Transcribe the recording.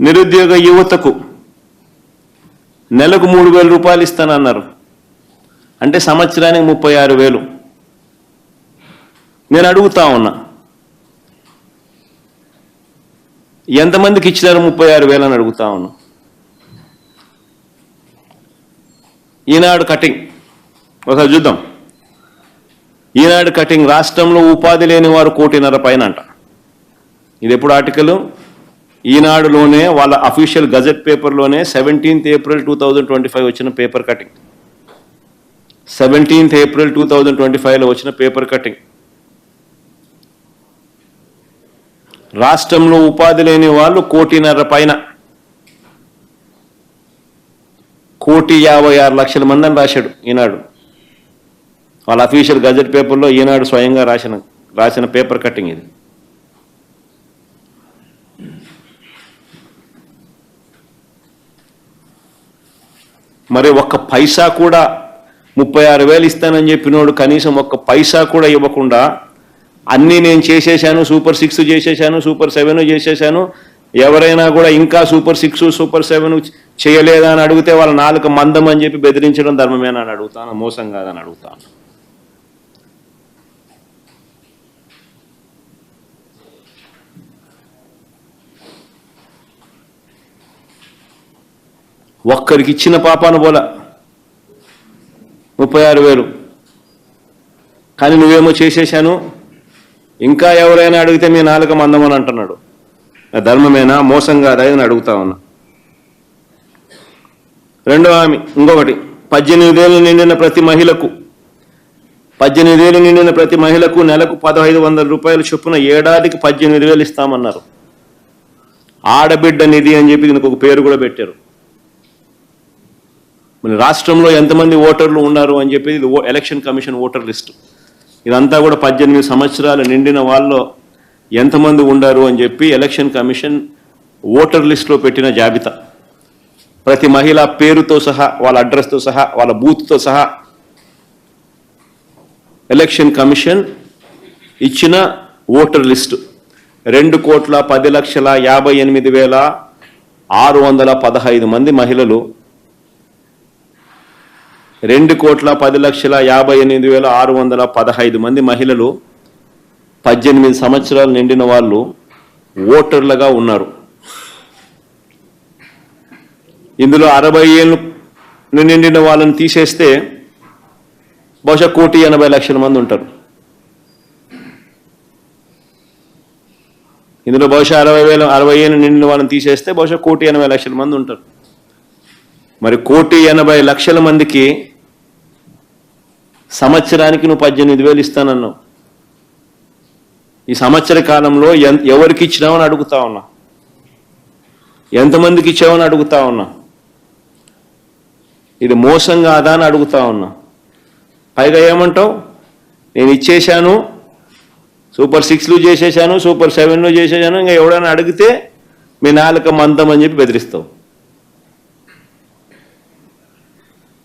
నిరుద్యోగ యువతకు నెలకు 3,000 రూపాయలు ఇస్తానన్నారు. అంటే సంవత్సరానికి 36,000. నేను అడుగుతా ఉన్నా, ఎంతమందికి ఇచ్చినారు 36,000 అని అడుగుతా ఉన్నా. ఈనాడు కటింగ్ ఒకసారి చూద్దాం. ఈనాడు కటింగ్, రాష్ట్రంలో ఉపాధి లేని వారు 1.5 కోటి అంట. ఇది ఎప్పుడు ఆర్టికల్? ఈనాడులోనే వాళ్ళ అఫీషియల్ గజెట్ పేపర్లోనే 17th April 2025 వచ్చిన పేపర్ కటింగ్. 17th April 2025లో వచ్చిన పేపర్ కటింగ్. రాష్ట్రంలో ఉపాధి లేని వాళ్ళు 1.5 కోటి, 1,56,00,000 మంది అని రాశాడు ఈనాడు. వాళ్ళ అఫీషియల్ గజెట్ పేపర్లో ఈనాడు స్వయంగా రాసిన పేపర్ కటింగ్ ఇది. మరి ఒక్క పైసా కూడా 36,000 ఇస్తానని చెప్పినోడు కనీసం ఒక్క పైసా కూడా ఇవ్వకుండా అన్నీ నేను చేసేసాను, సూపర్ 6 చేసేసాను, సూపర్ 7 చేసేసాను, ఎవరైనా కూడా ఇంకా సూపర్ 6 సూపర్ 7 చేయలేదా అని అడిగితే వాళ్ళ నాలుక మందం అని చెప్పి బెదిరించడం ధర్మమేనా అని అడుగుతాను, మోసం కాదని అడుగుతాను. ఒక్కరికి ఇచ్చిన పాపాను పోలా 36,000, కానీ నువ్వేమో చేసేసాను, ఇంకా ఎవరైనా అడిగితే మీ నాలుక మందమని అంటున్నాడు. ధర్మమేనా, మోసం కాదా అని అడుగుతా ఉన్నా. రెండో హామీ ఇంకొకటి, 18 ఏళ్ళు నిండిన ప్రతి మహిళకు 18 ఏళ్ళు నిండిన ప్రతి మహిళకు నెలకు 1,500 రూపాయలు చొప్పున ఏడాదికి 18,000 ఇస్తామన్నారు. ఆడబిడ్డ నిధి అని చెప్పి దీనికి ఒక పేరు కూడా పెట్టారు. మన రాష్ట్రంలో ఎంతమంది ఓటర్లు ఉన్నారు అని చెప్పి ఇది ఎలక్షన్ కమిషన్ ఓటర్ లిస్టు. ఇదంతా కూడా 18 సంవత్సరాలు నిండిన వాళ్ళు ఎంతమంది ఉండారు అని చెప్పి ఎలక్షన్ కమిషన్ ఓటర్ లిస్టులో పెట్టిన జాబితా. ప్రతి మహిళ పేరుతో సహా, వాళ్ళ అడ్రస్తో సహా, వాళ్ళ బూత్తో సహా ఎలక్షన్ కమిషన్ ఇచ్చిన ఓటర్ లిస్టు 2,10,58,615 మంది మహిళలు, 2,10,58,615 మంది మహిళలు 18 సంవత్సరాలు నిండిన వాళ్ళు ఓటర్లుగా ఉన్నారు. ఇందులో 60 ఏళ్ళు నిండిన వాళ్ళని తీసేస్తే బహుశా 1,80,00,000 మంది ఉంటారు. ఇందులో బహుశా 60 ఏళ్ళు నిండిన వాళ్ళని తీసేస్తే బహుశా 1,80,00,000 మంది ఉంటారు. మరి 1,80,00,000 మందికి సంవత్సరానికి నువ్వు 18,000 ఇస్తానన్నావు. ఈ సంవత్సర కాలంలో ఎవరికి ఇచ్చినావని అడుగుతా ఉన్నా, ఎంతమందికి ఇచ్చావని అడుగుతా ఉన్నా. ఇది మోసం కాదా అని అడుగుతా ఉన్నా. పైగా ఏమంటావు, నేను ఇచ్చేశాను, సూపర్ 6 చేసేసాను, సూపర్ 7 చేసేసాను, ఇంకా ఎవడైనా అడిగితే మీ నాలుక మందం అని చెప్పి బెదిరిస్తావు.